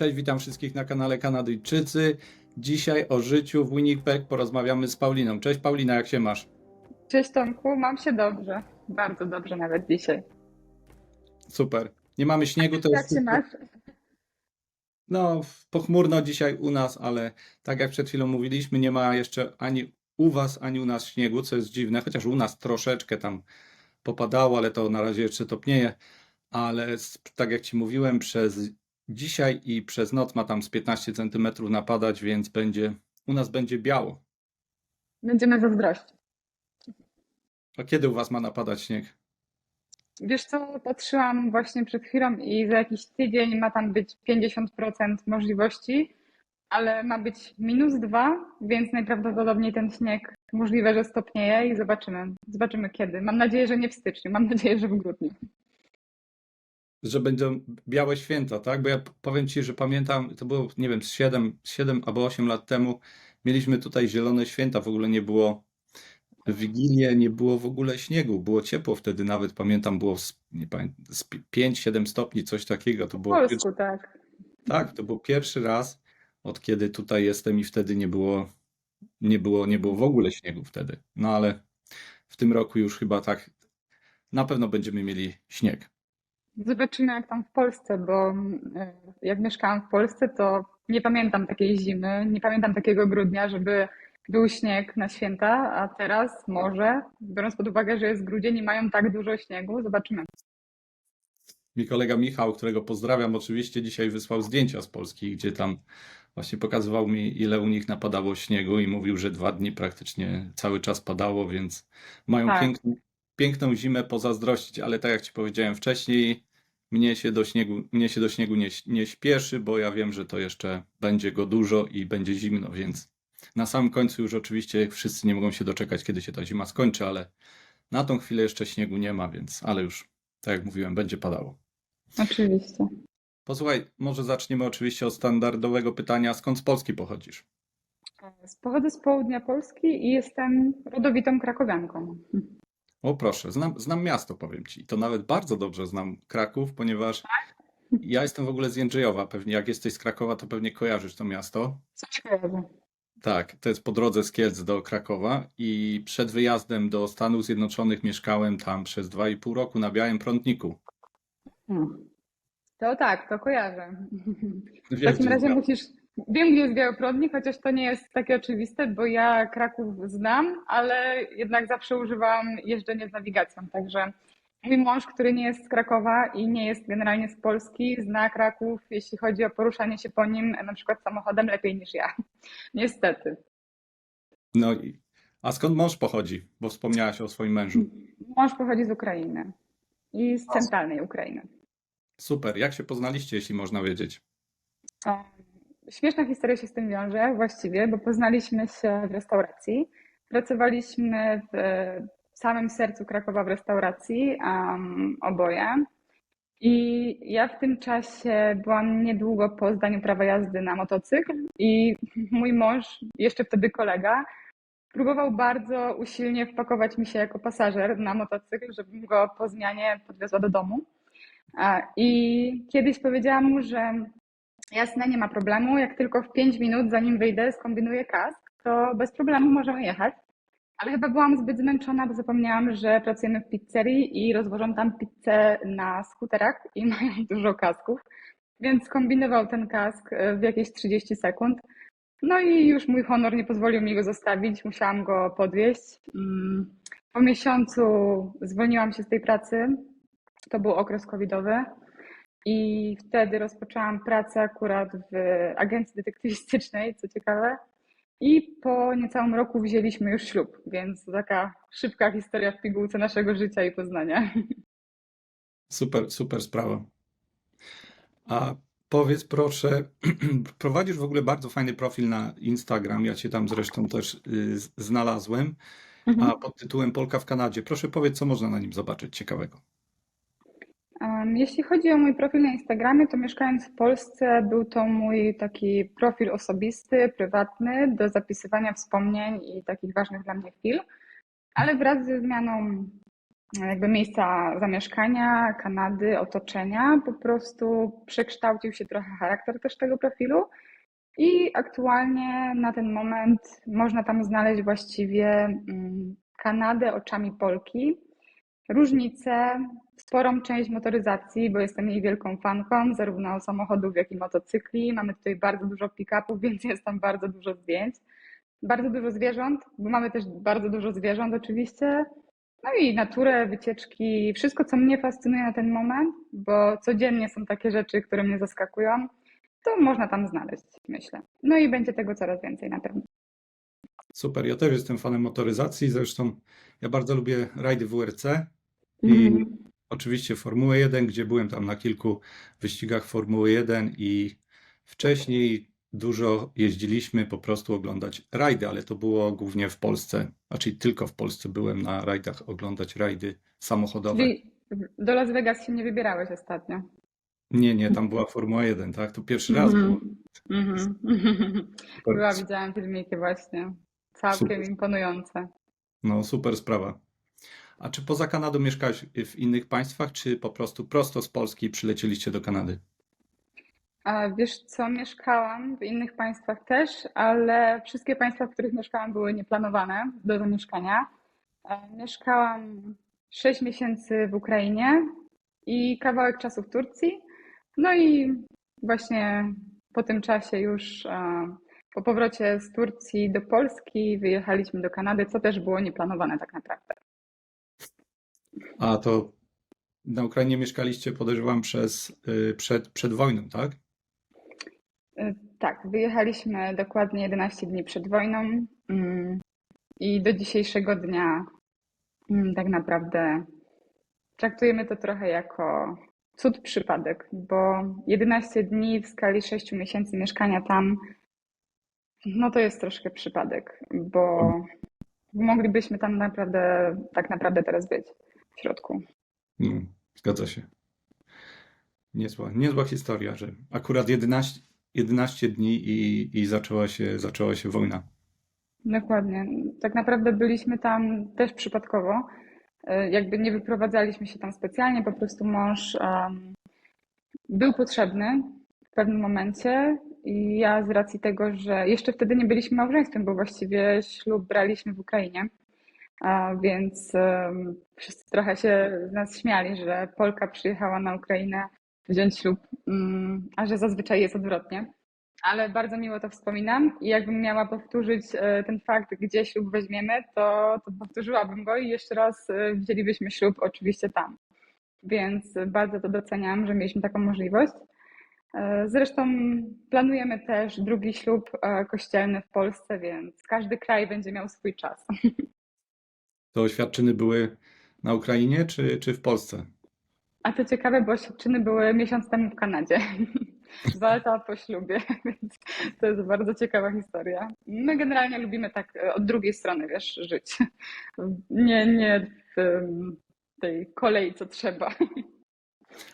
Cześć, witam wszystkich na kanale Kanadyjczycy. Dzisiaj o życiu w Winnipeg porozmawiamy z Pauliną. Cześć Paulina, jak się masz? Cześć Tomku, mam się dobrze. Bardzo dobrze nawet dzisiaj. Super. Nie mamy śniegu, to Jak jest się masz? no pochmurno dzisiaj u nas, ale tak jak przed chwilą mówiliśmy, nie ma jeszcze ani u was, ani u nas śniegu, co jest dziwne, chociaż u nas troszeczkę tam popadało, ale to na razie jeszcze topnieje. Ale tak jak ci mówiłem, przez dzisiaj i przez noc ma tam z 15 centymetrów napadać, więc u nas będzie biało. Będziemy zazdrościć. A kiedy u was ma napadać śnieg? Wiesz co, patrzyłam właśnie przed chwilą i za jakiś tydzień ma tam być 50% możliwości, ale ma być -2, więc najprawdopodobniej ten śnieg możliwe, że stopnieje i zobaczymy. Zobaczymy kiedy. Mam nadzieję, że nie w styczniu, mam nadzieję, że w grudniu. Że będą białe święta, tak? Bo ja powiem ci, że pamiętam, to było, nie wiem, z 7 albo 8 lat temu, mieliśmy tutaj zielone święta, w ogóle nie było w Wigilię, nie było w ogóle śniegu, było ciepło wtedy nawet, pamiętam, było nie pamiętam, z 5-7 stopni, coś takiego, to Po było polsku, tak. tak, to był pierwszy raz, od kiedy tutaj jestem i wtedy nie było w ogóle śniegu wtedy, no ale w tym roku już chyba tak, na pewno będziemy mieli śnieg. Zobaczymy jak tam w Polsce, bo jak mieszkałam w Polsce, to nie pamiętam takiej zimy, nie pamiętam takiego grudnia, żeby był śnieg na święta, a teraz może, biorąc pod uwagę, że jest grudzień i mają tak dużo śniegu, zobaczymy. Mi kolega Michał, którego pozdrawiam oczywiście, dzisiaj wysłał zdjęcia z Polski, gdzie tam właśnie pokazywał mi, ile u nich napadało śniegu i mówił, że 2 dni praktycznie cały czas padało, więc mają Tak, piękną zimę pozazdrościć, ale tak jak ci powiedziałem wcześniej, mnie się do śniegu nie śpieszy, bo ja wiem, że to jeszcze będzie go dużo i będzie zimno, więc na samym końcu już oczywiście wszyscy nie mogą się doczekać, kiedy się ta zima skończy, ale na tą chwilę jeszcze śniegu nie ma, więc ale już, tak jak mówiłem, będzie padało. oczywiście. Posłuchaj, może zaczniemy oczywiście od standardowego pytania, skąd z Polski pochodzisz? Pochodzę z południa Polski i jestem rodowitą krakowianką. O proszę, znam miasto, powiem ci. To nawet bardzo dobrze znam Kraków, ponieważ ja jestem w ogóle z Jędrzejowa. Pewnie jak jesteś z Krakowa, to pewnie kojarzysz to miasto. Coś kojarzę. Tak, to jest po drodze z Kielc do Krakowa i przed wyjazdem do Stanów Zjednoczonych mieszkałem tam przez 2,5 roku na Białym Prądniku. Hmm. To tak, to kojarzę. W Wiesz, takim gdzie jest razie Biały? wiem gdzie jest Białoprądnik, chociaż to nie jest takie oczywiste, bo ja Kraków znam, ale jednak zawsze używałam jeżdżenia z nawigacją, także mój mąż, który nie jest z Krakowa i nie jest generalnie z Polski, zna Kraków, jeśli chodzi o poruszanie się po nim, na przykład samochodem, lepiej niż ja. Niestety. No a skąd mąż pochodzi? Bo wspomniałaś o swoim mężu. Mąż pochodzi z Ukrainy i z centralnej Ukrainy. Super, jak się poznaliście, jeśli można wiedzieć? E, Śmieszna historia się z tym wiąże właściwie, bo poznaliśmy się w restauracji. Pracowaliśmy w samym sercu Krakowa w restauracji, oboje. I ja w tym czasie byłam niedługo po zdaniu prawa jazdy na motocykl i mój mąż, jeszcze wtedy kolega, próbował bardzo usilnie wpakować mi się jako pasażer na motocykl, żebym go po zmianie podwiozła do domu. I kiedyś powiedziałam mu, że jasne, nie ma problemu. Jak tylko w 5 minut, zanim wyjdę, skombinuję kask, to bez problemu możemy jechać. Ale chyba byłam zbyt zmęczona, bo zapomniałam, że pracujemy w pizzerii i rozwożą tam pizzę na skuterach i mają dużo kasków. Więc kombinował ten kask w jakieś 30 sekund. No i już mój honor nie pozwolił mi go zostawić, musiałam go podwieźć. Po miesiącu zwolniłam się z tej pracy. To był okres covidowy. I wtedy rozpoczęłam pracę akurat w agencji detektywistycznej, co ciekawe. I po niecałym roku wzięliśmy już ślub, więc to taka szybka historia w pigułce naszego życia i poznania. Super, super sprawa. A powiedz proszę, prowadzisz w ogóle bardzo fajny profil na Instagram, ja cię tam zresztą też znalazłem, a Mhm. pod tytułem Polka w Kanadzie. Proszę powiedz, co można na nim zobaczyć ciekawego. Jeśli chodzi o mój profil na Instagramie, to mieszkając w Polsce był to mój taki profil osobisty, prywatny, do zapisywania wspomnień i takich ważnych dla mnie chwil. Ale wraz ze zmianą jakby miejsca zamieszkania, Kanady, otoczenia. Po prostu przekształcił się trochę charakter też tego profilu i aktualnie na ten moment można tam znaleźć właściwie Kanadę oczami Polki. Różnice, sporą część motoryzacji, bo jestem jej wielką fanką, zarówno samochodów, jak i motocykli. Mamy tutaj bardzo dużo pick-upów, więc jest tam bardzo dużo zdjęć. Bardzo dużo zwierząt, bo mamy też bardzo dużo zwierząt oczywiście. No i naturę, wycieczki, wszystko, co mnie fascynuje na ten moment, bo codziennie są takie rzeczy, które mnie zaskakują, to można tam znaleźć, myślę. No i będzie tego coraz więcej na pewno. Super, ja też jestem fanem motoryzacji, zresztą ja bardzo lubię rajdy WRC i Mhm. oczywiście Formułę 1, gdzie byłem tam na kilku wyścigach Formuły 1 i wcześniej dużo jeździliśmy po prostu oglądać rajdy, ale to było głównie w Polsce, znaczy tylko w Polsce byłem na rajdach oglądać rajdy samochodowe. Czyli do Las Vegas się nie wybierałeś ostatnio. Nie, nie, tam była Formuła 1, tak? To pierwszy raz było. Mhm. Mhm. Super, Była, widziałam filmiki właśnie. Całkiem super, imponujące. no super sprawa. A czy poza Kanadą mieszkałeś w innych państwach, czy po prostu prosto z Polski przylecieliście do Kanady? A wiesz co, mieszkałam w innych państwach też, ale wszystkie państwa, w których mieszkałam, były nieplanowane do zamieszkania. Mieszkałam 6 miesięcy w Ukrainie i kawałek czasu w Turcji. No i właśnie po tym czasie już, po powrocie z Turcji do Polski, wyjechaliśmy do Kanady, co też było nieplanowane tak naprawdę. A to na Ukrainie mieszkaliście, podejrzewam, przed wojną, tak? Tak, wyjechaliśmy dokładnie 11 dni przed wojną i do dzisiejszego dnia tak naprawdę traktujemy to trochę jako cud przypadek, bo 11 dni w skali 6 miesięcy mieszkania tam, no to jest troszkę przypadek, bo moglibyśmy tam naprawdę, tak naprawdę teraz być w środku. Mm, zgadza się. Niezła historia, że akurat 11 dni i zaczęła się wojna. Dokładnie. Tak naprawdę byliśmy tam też przypadkowo. Jakby nie wyprowadzaliśmy się tam specjalnie, po prostu mąż był potrzebny w pewnym momencie i ja z racji tego, że jeszcze wtedy nie byliśmy małżeństwem, bo właściwie ślub braliśmy w Ukrainie, więc wszyscy trochę się z nas śmiali, że Polka przyjechała na Ukrainę wziąć ślub, a że zazwyczaj jest odwrotnie. Ale bardzo miło to wspominam i jakbym miała powtórzyć ten fakt, gdzie ślub weźmiemy, to powtórzyłabym go i jeszcze raz wzięlibyśmy ślub oczywiście tam. Więc bardzo to doceniam, że mieliśmy taką możliwość. Zresztą planujemy też drugi ślub kościelny w Polsce, więc każdy kraj będzie miał swój czas. To oświadczyny były na Ukrainie czy w Polsce? A to ciekawe, bo oświadczyny były miesiąc temu w Kanadzie. 2 lata po ślubie, więc to jest bardzo ciekawa historia. My generalnie lubimy tak od drugiej strony, wiesz, żyć. Nie w tej kolei, co trzeba.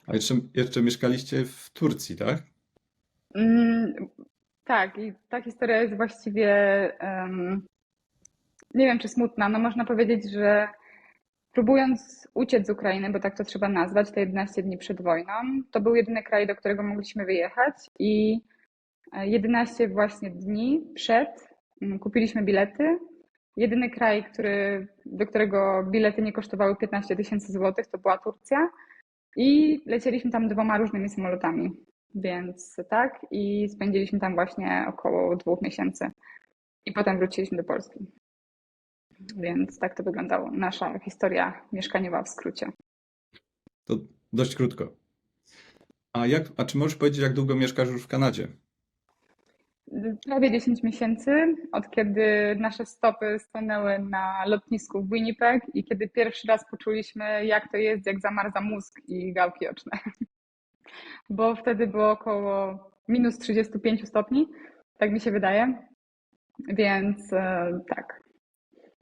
A jeszcze mieszkaliście w Turcji, tak? Mm, Tak, i ta historia jest właściwie, nie wiem czy smutna, no można powiedzieć, że próbując uciec z Ukrainy, bo tak to trzeba nazwać, te 11 dni przed wojną, to był jedyny kraj, do którego mogliśmy wyjechać i 11 właśnie dni przed kupiliśmy bilety. Jedyny kraj, do którego bilety nie kosztowały 15 tysięcy złotych, to była Turcja i lecieliśmy tam 2 różnymi samolotami. Więc tak, i spędziliśmy tam właśnie około 2 miesięcy i potem wróciliśmy do Polski. Więc tak to wyglądało. Nasza historia mieszkaniowa w skrócie. To dość krótko. A czy możesz powiedzieć, jak długo mieszkasz już w Kanadzie? Prawie 10 miesięcy, od kiedy nasze stopy stanęły na lotnisku w Winnipeg i kiedy pierwszy raz poczuliśmy, jak to jest, jak zamarza mózg i gałki oczne. Bo wtedy było około minus 35 stopni, tak mi się wydaje. Więc tak,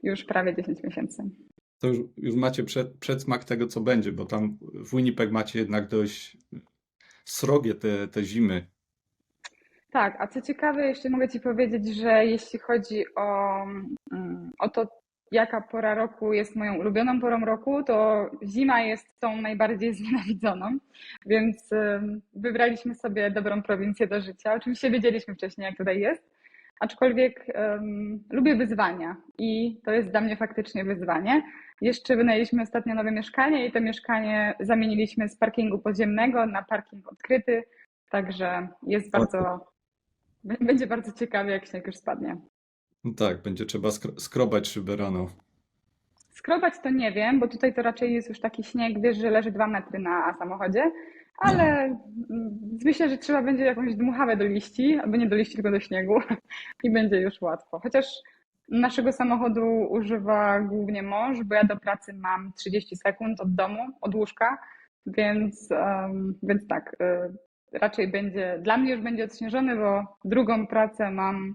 już prawie 10 miesięcy. To już macie przedsmak tego, co będzie, bo tam w Winnipeg macie jednak dość srogie te zimy. Tak, a co ciekawe, jeszcze mogę Ci powiedzieć, że jeśli chodzi o to, jaka pora roku jest moją ulubioną porą roku, to zima jest tą najbardziej znienawidzoną, więc wybraliśmy sobie dobrą prowincję do życia. Oczywiście wiedzieliśmy wcześniej, jak tutaj jest, aczkolwiek lubię wyzwania i to jest dla mnie faktycznie wyzwanie. Jeszcze wynajęliśmy ostatnio nowe mieszkanie i to mieszkanie zamieniliśmy z parkingu podziemnego na parking odkryty, także jest będzie bardzo ciekawie, jak śnieg już spadnie. No tak, będzie trzeba skrobać szybę rano. Skrobać to nie wiem, bo tutaj to raczej jest już taki śnieg, wiesz, że leży 2 metry na samochodzie, ale myślę, że trzeba będzie jakąś dmuchawę do liści, albo nie do liści, tylko do śniegu i będzie już łatwo. Chociaż naszego samochodu używa głównie mąż, bo ja do pracy mam 30 sekund od domu, od łóżka, więc tak, raczej będzie, dla mnie już będzie odśnieżony, bo drugą pracę mam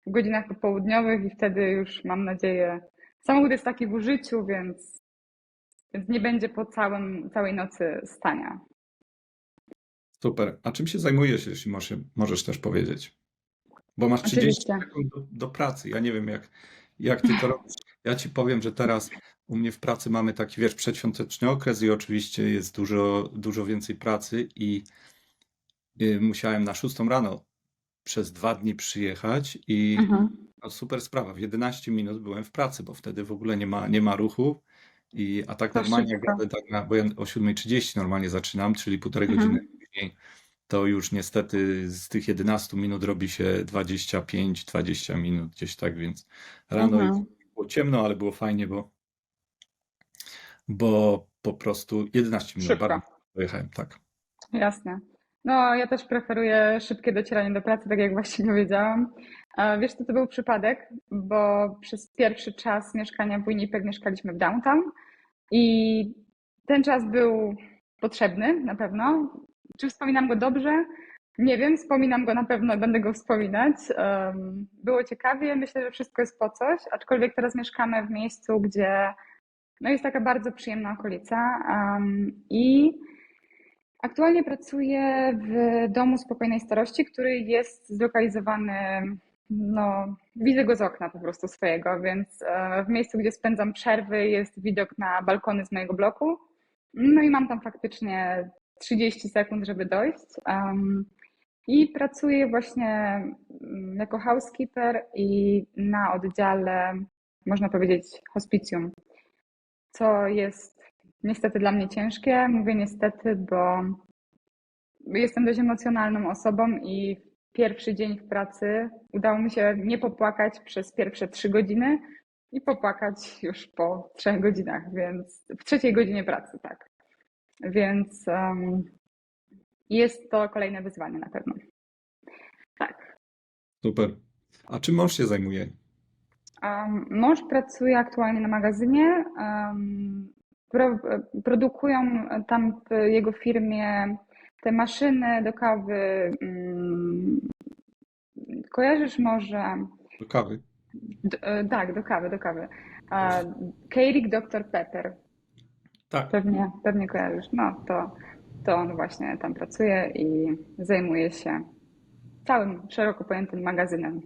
w godzinach popołudniowych i wtedy już mam nadzieję. Samochód jest taki w użyciu, więc nie będzie po całej nocy stania. Super. A czym się zajmujesz, jeśli możesz też powiedzieć? Bo masz 30 Oczywiście. sekund do pracy. Ja nie wiem, jak ty to robisz. Ja ci powiem, że teraz u mnie w pracy mamy taki, wiesz, przedświąteczny okres i oczywiście jest dużo więcej pracy i musiałem na 6 rano przez 2 dni przyjechać i Mhm. no, super sprawa. W 11 minut byłem w pracy, bo wtedy w ogóle nie ma ruchu. A tak To normalnie, jak szybko. jadę bo ja o 7:30 normalnie zaczynam, czyli półtorej godziny Mhm. później, to już niestety z tych 11 minut robi się 25-20 minut gdzieś tak, więc rano już Mhm. było ciemno, ale było fajnie, bo po prostu 11 minut bardzo Szybko. pojechałem, tak. Jasne. No, ja też preferuję szybkie docieranie do pracy, tak jak właśnie powiedziałam. Wiesz, to był przypadek, bo przez pierwszy czas mieszkania w Winnipeg mieszkaliśmy w downtown i ten czas był potrzebny na pewno. Czy wspominam go dobrze? Nie wiem, wspominam go na pewno, będę go wspominać. Było ciekawie, myślę, że wszystko jest po coś, aczkolwiek teraz mieszkamy w miejscu, gdzie no jest taka bardzo przyjemna okolica i aktualnie pracuję w domu spokojnej starości, który jest zlokalizowany, no, widzę go z okna po prostu swojego, więc w miejscu, gdzie spędzam przerwy, jest widok na balkony z mojego bloku. No i mam tam faktycznie 30 sekund, żeby dojść. I pracuję właśnie jako housekeeper i na oddziale, można powiedzieć, hospicjum, co jest niestety dla mnie ciężkie. Mówię niestety, bo jestem dość emocjonalną osobą i pierwszy dzień w pracy udało mi się nie popłakać przez pierwsze 3 godziny i popłakać już po 3 godzinach, więc w trzeciej godzinie pracy, tak. Więc jest to kolejne wyzwanie na pewno. Tak. Super. A czym mąż się zajmuje? Mąż pracuje aktualnie na magazynie. Produkują tam w jego firmie te maszyny do kawy. Kojarzysz może? Do kawy. Tak, do kawy, do kawy. Keurig Dr Pepper. Tak. Pewnie kojarzysz. No to on właśnie tam pracuje i zajmuje się całym szeroko pojętym magazynem.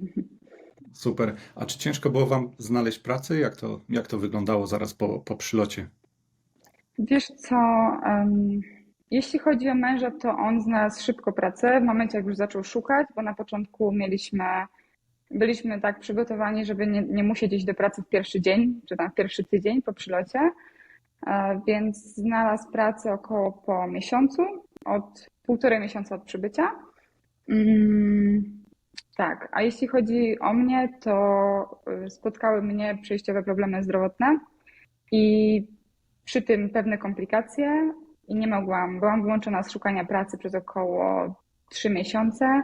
Super. A czy ciężko było wam znaleźć pracę? Jak to wyglądało zaraz po przylocie? Wiesz co, jeśli chodzi o męża, to on znalazł szybko pracę w momencie, jak już zaczął szukać, bo na początku byliśmy tak przygotowani, żeby nie musieć iść do pracy w pierwszy dzień, czy tam w pierwszy tydzień po przylocie, więc znalazł pracę około po miesiącu, od 1,5 miesiąca od przybycia. Tak, a jeśli chodzi o mnie, to spotkały mnie przejściowe problemy zdrowotne i przy tym pewne komplikacje i byłam wyłączona z szukania pracy przez około 3 miesiące,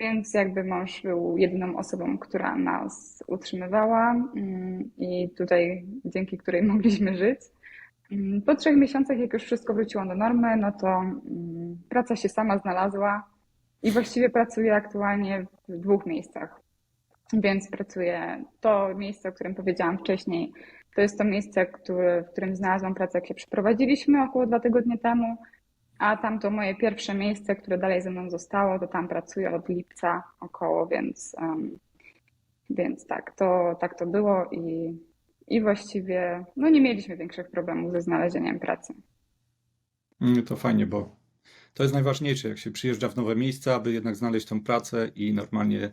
więc jakby mąż był jedyną osobą, która nas utrzymywała i tutaj dzięki której mogliśmy żyć. Po 3 miesiącach, jak już wszystko wróciło do normy, no to praca się sama znalazła i właściwie pracuję aktualnie w 2 miejscach. Więc pracuję to miejsce, o którym powiedziałam wcześniej. To jest to miejsce, w którym znalazłam pracę, jak się przeprowadziliśmy około 2 tygodnie temu, a tamto moje pierwsze miejsce, które dalej ze mną zostało, to tam pracuję od lipca około, więc tak to było i właściwie no, nie mieliśmy większych problemów ze znalezieniem pracy. To fajnie, bo to jest najważniejsze, jak się przyjeżdża w nowe miejsca, aby jednak znaleźć tą pracę i normalnie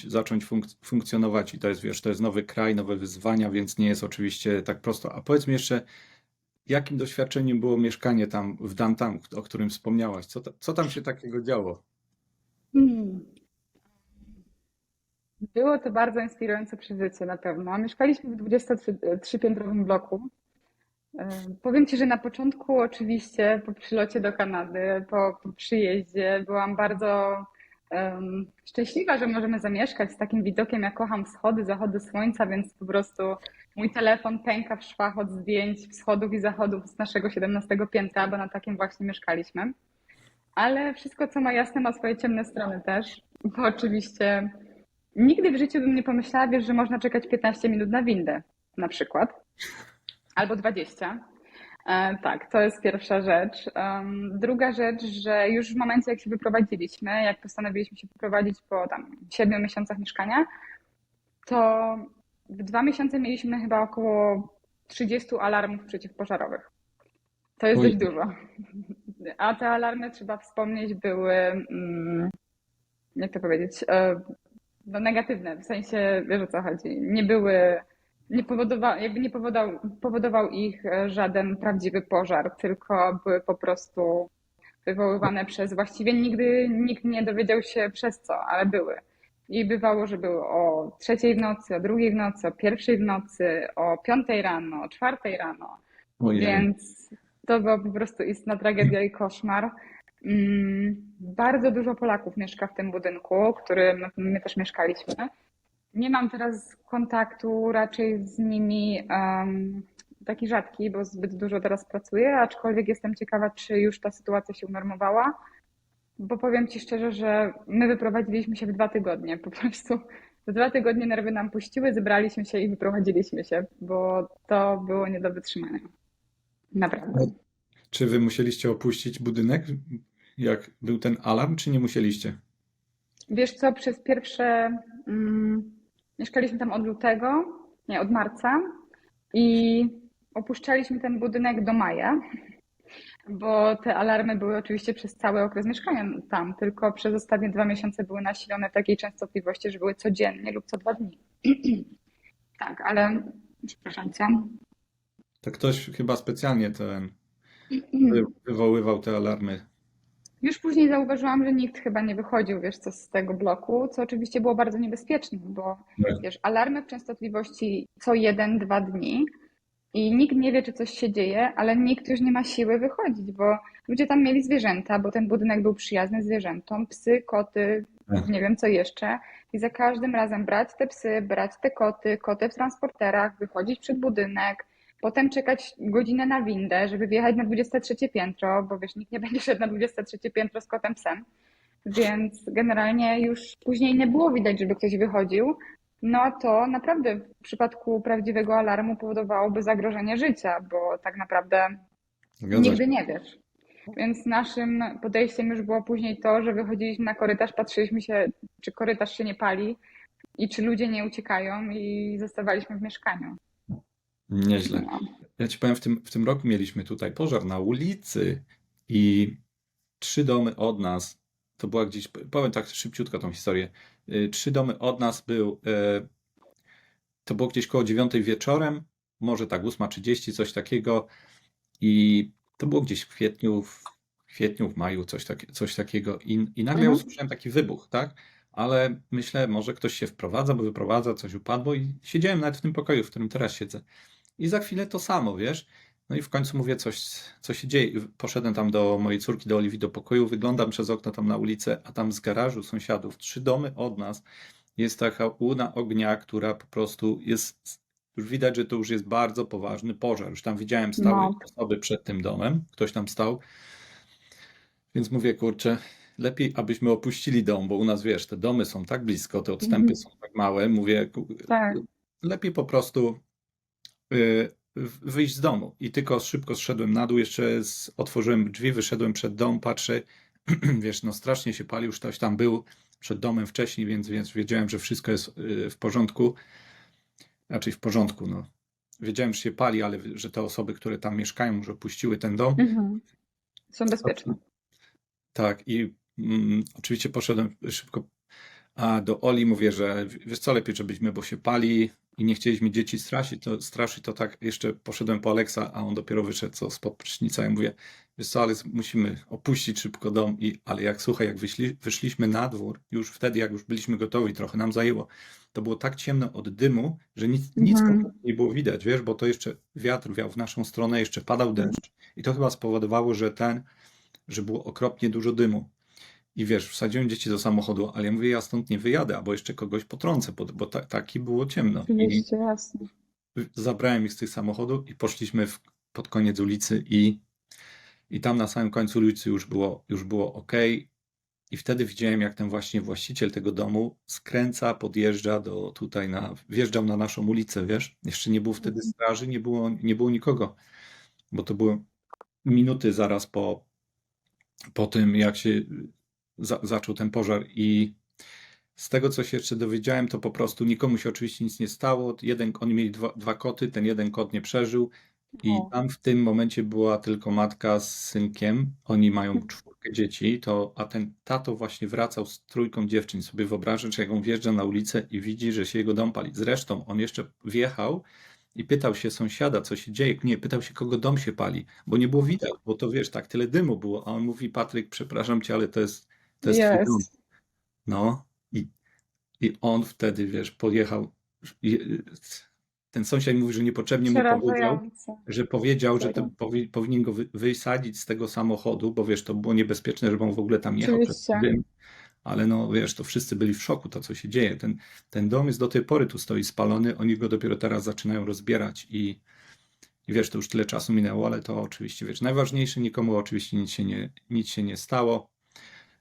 zacząć funkcjonować. I to jest, wiesz, to jest nowy kraj, nowe wyzwania, więc nie jest oczywiście tak prosto. A powiedz mi jeszcze, jakim doświadczeniem było mieszkanie tam w downtown, o którym wspomniałaś? Co tam się takiego działo? Hmm. Było to bardzo inspirujące przeżycie na pewno. Mieszkaliśmy w 23-piętrowym bloku. Powiem Ci, że na początku oczywiście po przylocie do Kanady, po przyjeździe byłam bardzo szczęśliwa, że możemy zamieszkać z takim widokiem. Ja kocham wschody, zachody słońca, więc po prostu mój telefon pęka w szwach od zdjęć wschodów i zachodów z naszego 17 piętra, bo na takim właśnie mieszkaliśmy. Ale wszystko, co ma jasne, ma swoje ciemne strony też, bo oczywiście nigdy w życiu bym nie pomyślała, wiesz, że można czekać 15 minut na windę na przykład, albo 20. Tak, to jest pierwsza rzecz. Druga rzecz, że już w momencie, jak się wyprowadziliśmy, jak postanowiliśmy się wyprowadzić po tam 7 miesiącach mieszkania, to w 2 miesiące mieliśmy chyba około 30 alarmów przeciwpożarowych. To jest Oj, dość dużo. A te alarmy, trzeba wspomnieć, były, jak to powiedzieć, no negatywne, w sensie, wiesz o co chodzi, nie były, nie powodował, jakby nie powodował ich żaden prawdziwy pożar, tylko były po prostu wywoływane przez, właściwie nigdy nikt nie dowiedział się przez co, ale były. I bywało, że były o 3 w nocy, o 2 w nocy, o 1 w nocy, o 5 rano, o 4 rano. ojej. Więc to była po prostu istna tragedia i koszmar. Bardzo dużo Polaków mieszka w tym budynku, w którym my też mieszkaliśmy. Nie mam teraz kontaktu raczej z nimi, taki rzadki, bo zbyt dużo teraz pracuję, aczkolwiek jestem ciekawa, czy już ta sytuacja się unormowała, bo powiem Ci szczerze, że my wyprowadziliśmy się w 2 tygodnie. Po prostu w 2 tygodnie nerwy nam puściły, zebraliśmy się i wyprowadziliśmy się, bo to było nie do wytrzymania. Naprawdę. Czy wy musieliście opuścić budynek, jak był ten alarm, czy nie musieliście? Wiesz co, przez pierwsze, mieszkaliśmy tam od lutego, nie, od marca i opuszczaliśmy ten budynek do maja, bo te alarmy były oczywiście przez cały okres mieszkania tam, tylko przez ostatnie 2 miesiące były nasilone w takiej częstotliwości, że były codziennie lub co 2 dni. Tak, ale przepraszam cię. To ktoś chyba specjalnie wywoływał te alarmy. Już później zauważyłam, że nikt chyba nie wychodził, wiesz, co z tego bloku, co oczywiście było bardzo niebezpieczne, bo Tak. wiesz, alarmy w częstotliwości co 1, 2 dni i nikt nie wie, czy coś się dzieje, ale nikt już nie ma siły wychodzić, bo ludzie tam mieli zwierzęta, bo ten budynek był przyjazny zwierzętom, psy, koty, nie wiem co jeszcze. I za każdym razem brać te psy, brać te koty, koty w transporterach, wychodzić przed budynek, potem czekać godzinę na windę, żeby wjechać na 23 piętro, bo wiesz, nikt nie będzie szedł na 23 piętro z kotem psem. Więc generalnie już później nie było widać, żeby ktoś wychodził. No to naprawdę w przypadku prawdziwego alarmu powodowałoby zagrożenie życia, bo tak naprawdę Zgadza się. nigdy nie wiesz. Więc naszym podejściem już było później to, że wychodziliśmy na korytarz, patrzyliśmy się, czy korytarz się nie pali i czy ludzie nie uciekają i zostawaliśmy w mieszkaniu. Nieźle. No. Ja ci powiem, w tym roku mieliśmy tutaj pożar na ulicy i 3 domy od nas, to była gdzieś, powiem tak szybciutko tą historię, 3 domy od nas to było gdzieś koło 9 wieczorem, może tak 8:30, coś takiego i to było gdzieś w kwietniu, w maju, coś takiego i nagle ja Mhm. usłyszałem taki wybuch, tak? Ale myślę, może ktoś się wprowadza, bo wyprowadza, coś upadło i siedziałem nawet w tym pokoju, w którym teraz siedzę. I za chwilę to samo, wiesz? No i w końcu mówię, co się dzieje. Poszedłem tam do mojej córki, do Oliwii, do pokoju, wyglądam przez okno tam na ulicę, a tam z garażu sąsiadów, 3 domy od nas, jest taka łuna ognia, która po prostu jest, już widać, że to już jest bardzo poważny pożar. Już tam widziałem, stały No. osoby przed tym domem, ktoś tam stał, więc mówię, kurczę, lepiej abyśmy opuścili dom, bo u nas, wiesz, te domy są tak blisko, te odstępy Mhm. są tak małe, mówię, Tak. lepiej po prostu wyjść z domu. I tylko szybko zszedłem na dół, jeszcze otworzyłem drzwi, wyszedłem przed dom, patrzę, wiesz, no strasznie się palił, już ktoś tam był przed domem wcześniej, więc wiedziałem, że wszystko jest w porządku. raczej w porządku, no. Wiedziałem, że się pali, ale że te osoby, które tam mieszkają, już opuściły ten dom. Mhm. Są bezpieczne. Tak, i oczywiście poszedłem szybko do Oli, mówię, że wiesz co, lepiej żebyśmy, bo się pali i nie chcieliśmy dzieci straszyć, to tak jeszcze poszedłem po Aleksa, a on dopiero wyszedł spod prysznica i mówię, wiesz co, ale musimy opuścić szybko dom, ale słuchaj, jak wyszliśmy na dwór, już wtedy, jak już byliśmy gotowi, trochę nam zajęło, to było tak ciemno od dymu, że nic Mhm. kompletnie nie było widać, wiesz, bo to jeszcze wiatr wiał w naszą stronę, jeszcze padał deszcz i to chyba spowodowało, że było okropnie dużo dymu. I wiesz, wsadziłem dzieci do samochodu, ale ja mówię, ja stąd nie wyjadę, albo jeszcze kogoś potrącę, bo taki było ciemno. I Oczywiście, jasne. zabrałem ich z tych samochodów i poszliśmy pod koniec ulicy i tam na samym końcu ulicy już było ok. I wtedy widziałem, jak ten właśnie właściciel tego domu skręca, podjeżdża wjeżdżał na naszą ulicę, wiesz? Jeszcze nie było wtedy straży, nie było nikogo, bo to były minuty zaraz po tym, jak się zaczął ten pożar i z tego, co się jeszcze dowiedziałem, to po prostu nikomu się oczywiście nic nie stało. Oni mieli dwa koty, ten jeden kot nie przeżył i O. tam w tym momencie była tylko matka z synkiem. Oni mają 4 dzieci, a ten tato właśnie wracał z 3 dziewczyn. Sobie wyobrażasz, jak on wjeżdża na ulicę i widzi, że się jego dom pali. Zresztą on jeszcze wjechał i pytał się sąsiada, co się dzieje. Nie, pytał się, kogo dom się pali, bo nie było widać, bo to wiesz, tak tyle dymu było. A on mówi, Patryk, przepraszam cię, ale to jest twój dom. Jest. No i on wtedy, wiesz, pojechał. Ten sąsiad mówi, że niepotrzebnie mu powiedział, Przerażające. że to Serio. powinien go wysadzić z tego samochodu, bo wiesz, to było niebezpieczne, żeby on w ogóle tam jechał przez Oczywiście. dym. Ale no wiesz, to wszyscy byli w szoku, to co się dzieje. Ten dom jest do tej pory tu stoi spalony, oni go dopiero teraz zaczynają rozbierać i wiesz, to już tyle czasu minęło, ale to oczywiście, wiesz, najważniejsze, nikomu oczywiście nic się nie stało,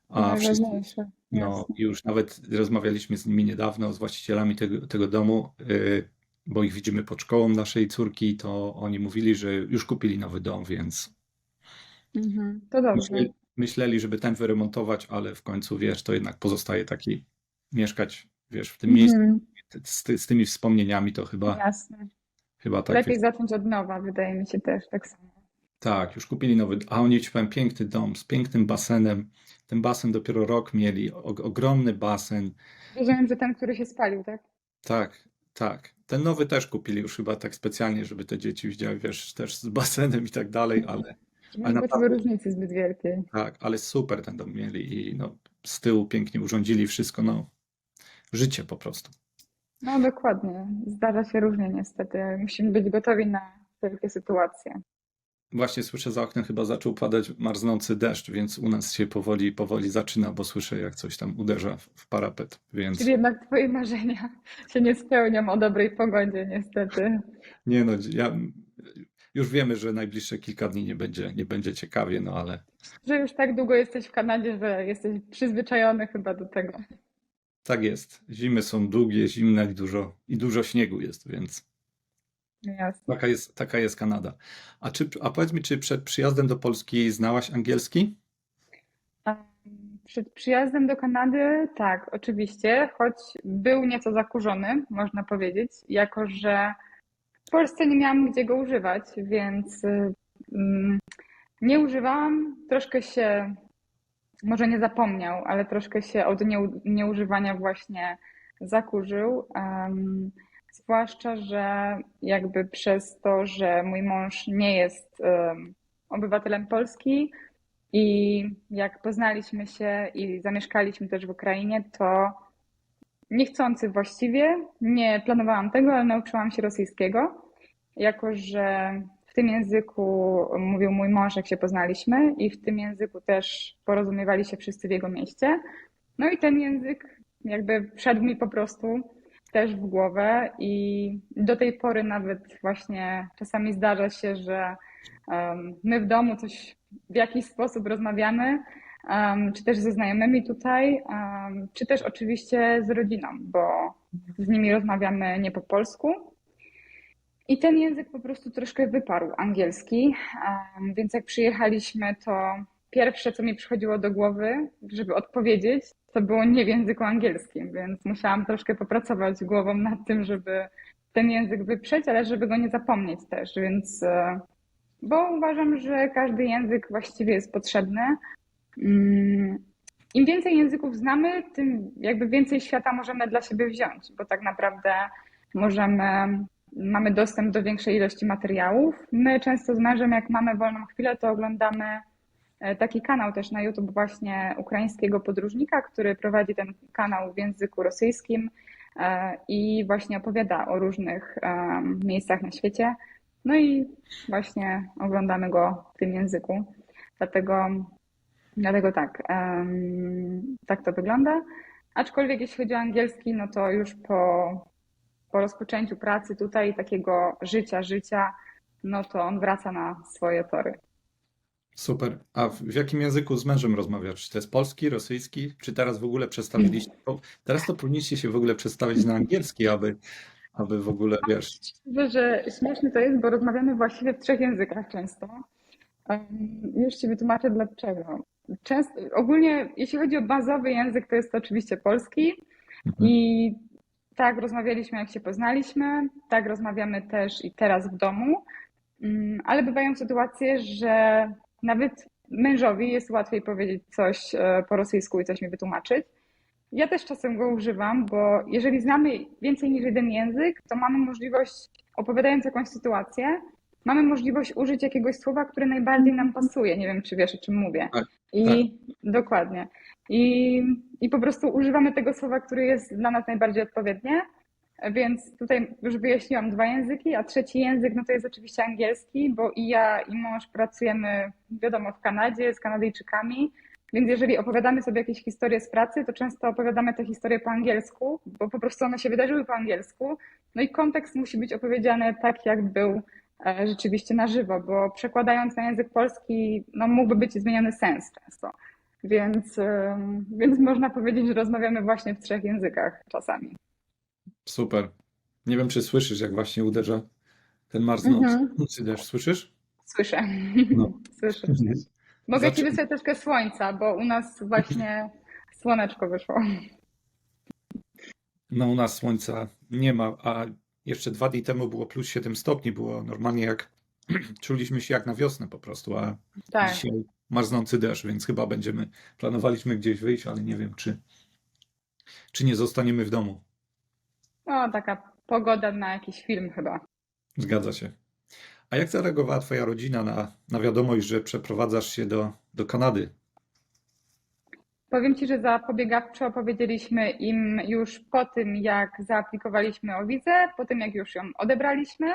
To a wszyscy, najważniejsze. no Jasne. już nawet rozmawialiśmy z nimi niedawno, z właścicielami tego domu, bo ich widzimy pod szkołą naszej córki, to oni mówili, że już kupili nowy dom, więc Mhm. To dobrze. myśleli, żeby ten wyremontować, ale w końcu, wiesz, to jednak pozostaje taki, mieszkać, wiesz, w tym miejscu Mhm. z tymi wspomnieniami, to Jasne. chyba tak, wiesz, Lepiej zacząć od nowa, wydaje mi się też tak samo. tak, już kupili nowy, a oni ci powiem, piękny dom, z pięknym basenem, ten basen dopiero rok mieli, ogromny basen. Rozumiem, że ten, który się spalił, tak? Tak, tak. Ten nowy też kupili już chyba tak specjalnie, żeby te dzieci widziały, wiesz, też z basenem i tak dalej, Żeby ale nie poczuły naprawdę różnicy zbyt wielkiej. tak, ale super ten dom mieli i no, z tyłu pięknie urządzili wszystko, no, życie po prostu. No dokładnie. Zdarza się różnie niestety. Musimy być gotowi na wszelkie sytuacje. Właśnie słyszę za oknem chyba zaczął padać marznący deszcz, więc u nas się powoli zaczyna, bo słyszę jak coś tam uderza w parapet, Czyli więc jednak twoje marzenia się nie spełnią o dobrej pogodzie, niestety. nie no, już wiemy, że najbliższe kilka dni nie będzie ciekawie, no ale Że już tak długo jesteś w Kanadzie, że jesteś przyzwyczajony chyba do tego. tak jest. Zimy są długie, zimne i dużo śniegu jest, więc Jasne. taka jest Kanada. A powiedz mi, czy przed przyjazdem do Polski znałaś angielski? Przed przyjazdem do Kanady, tak, oczywiście, choć był nieco zakurzony, można powiedzieć, jako że w Polsce nie miałam gdzie go używać, więc nie używałam. Troszkę się, może nie zapomniał, ale troszkę się od nieużywania właśnie zakurzył. Zwłaszcza, że jakby przez to, że mój mąż nie jest obywatelem Polski, i jak poznaliśmy się i zamieszkaliśmy też w Ukrainie, to niechcący właściwie, nie planowałam tego, ale nauczyłam się rosyjskiego, jako że w tym języku mówił mój mąż, jak się poznaliśmy, i w tym języku też porozumiewali się wszyscy w jego mieście. No i ten język jakby wszedł mi po prostu też w głowę i do tej pory nawet właśnie czasami zdarza się, że my w domu coś w jakiś sposób rozmawiamy, czy też ze znajomymi tutaj, czy też oczywiście z rodziną, bo z nimi rozmawiamy nie po polsku. I ten język po prostu troszkę wyparł, angielski, więc jak przyjechaliśmy, to pierwsze, co mi przychodziło do głowy, żeby odpowiedzieć, to było nie w języku angielskim, więc musiałam troszkę popracować głową nad tym, żeby ten język wyprzeć, ale żeby go nie zapomnieć też, więc bo uważam, że każdy język właściwie jest potrzebny. Mm, Im więcej języków znamy, tym jakby więcej świata możemy dla siebie wziąć, bo tak naprawdę możemy, mamy dostęp do większej ilości materiałów. My często z mężem, jak mamy wolną chwilę, to oglądamy taki kanał też na YouTube właśnie ukraińskiego podróżnika, który prowadzi ten kanał w języku rosyjskim i właśnie opowiada o różnych miejscach na świecie. No i właśnie oglądamy go w tym języku. Dlatego tak, tak to wygląda. Aczkolwiek jeśli chodzi o angielski, no to już po rozpoczęciu pracy tutaj, takiego życia, no to on wraca na swoje tory. Super. A w jakim języku z mężem rozmawiasz? Czy to jest polski, rosyjski? Czy teraz w ogóle przestawiliście? Bo teraz to powinniście się w ogóle przestawić na angielski, aby w ogóle, wiesz. Myślę, że śmieszne to jest, bo rozmawiamy właściwie w 3 językach często. Już Ci wytłumaczę dlaczego. Ogólnie, jeśli chodzi o bazowy język, to jest to oczywiście polski Mhm. i tak rozmawialiśmy, jak się poznaliśmy, tak rozmawiamy też i teraz w domu, ale bywają sytuacje, że nawet mężowi jest łatwiej powiedzieć coś po rosyjsku i coś mi wytłumaczyć. Ja też czasem go używam, bo jeżeli znamy więcej niż jeden język, to mamy możliwość, opowiadając jakąś sytuację, mamy możliwość użyć jakiegoś słowa, które najbardziej nam pasuje. Nie wiem, czy wiesz, o czym mówię. Tak, tak. I dokładnie. I po prostu używamy tego słowa, które jest dla nas najbardziej odpowiednie. Więc tutaj już wyjaśniłam 2 języki, a trzeci język no to jest oczywiście angielski, bo i ja, i mąż pracujemy, wiadomo, w Kanadzie z Kanadyjczykami. Więc jeżeli opowiadamy sobie jakieś historie z pracy, to często opowiadamy te historie po angielsku, bo po prostu one się wydarzyły po angielsku. No i kontekst musi być opowiedziany tak, jak był rzeczywiście na żywo, bo przekładając na język polski, no mógłby być zmieniony sens często. Więc można powiedzieć, że rozmawiamy właśnie w 3 językach czasami. Super. Nie wiem, czy słyszysz, jak właśnie uderza ten Mhm. marznący deszcz. Słyszysz? Słyszę. No. Słyszę. Mogę ci Zaczę... wysłać troszkę słońca, bo u nas właśnie słoneczko wyszło. No, u nas słońca nie ma, a jeszcze 2 dni temu było plus 7 stopni. Było normalnie jak czuliśmy się jak na wiosnę po prostu, a Tak. dzisiaj marznący deszcz, więc chyba planowaliśmy gdzieś wyjść, ale nie wiem, czy nie zostaniemy w domu. No, taka pogoda na jakiś film chyba. Zgadza się. A jak zareagowała twoja rodzina na wiadomość, że przeprowadzasz się do Kanady? Powiem ci, że zapobiegawczo opowiedzieliśmy im już po tym, jak zaaplikowaliśmy o wizę, po tym, jak już ją odebraliśmy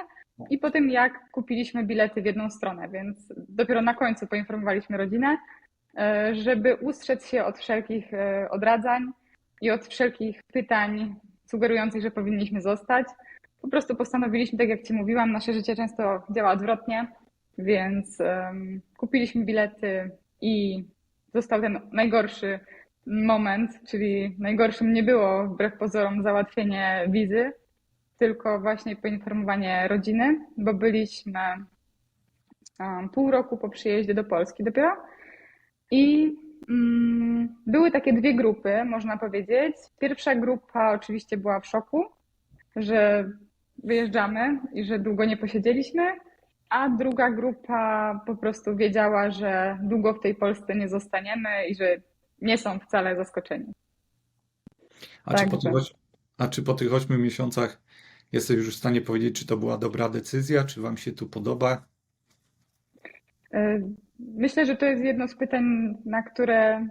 i po tym, jak kupiliśmy bilety w jedną stronę, więc dopiero na końcu poinformowaliśmy rodzinę, żeby ustrzec się od wszelkich odradzań i od wszelkich pytań sugerujących, że powinniśmy zostać. Po prostu postanowiliśmy, tak jak ci mówiłam, nasze życie często działa odwrotnie, więc kupiliśmy bilety i został ten najgorszy moment, czyli najgorszym nie było wbrew pozorom załatwienie wizy, tylko właśnie poinformowanie rodziny, bo byliśmy pół roku po przyjeździe do Polski dopiero i były takie 2 grupy, można powiedzieć. Pierwsza grupa oczywiście była w szoku, że wyjeżdżamy i że długo nie posiedzieliśmy, a druga grupa po prostu wiedziała, że długo w tej Polsce nie zostaniemy i że nie są wcale zaskoczeni. A czy po tych, Także oś- a czy po tych 8 miesiącach jesteś już w stanie powiedzieć, czy to była dobra decyzja, czy wam się tu podoba? myślę, że to jest jedno z pytań, na które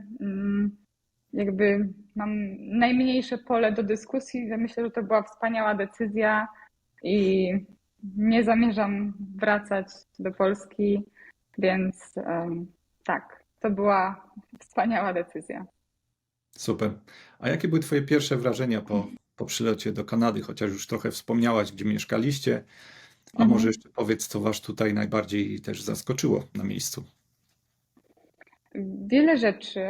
jakby mam najmniejsze pole do dyskusji. Myślę, że to była wspaniała decyzja i nie zamierzam wracać do Polski, więc tak, to była wspaniała decyzja. Super. A jakie były twoje pierwsze wrażenia po przylocie do Kanady? Chociaż już trochę wspomniałaś, gdzie mieszkaliście, a może Mhm. jeszcze powiedz, co was tutaj najbardziej też zaskoczyło na miejscu. Wiele rzeczy.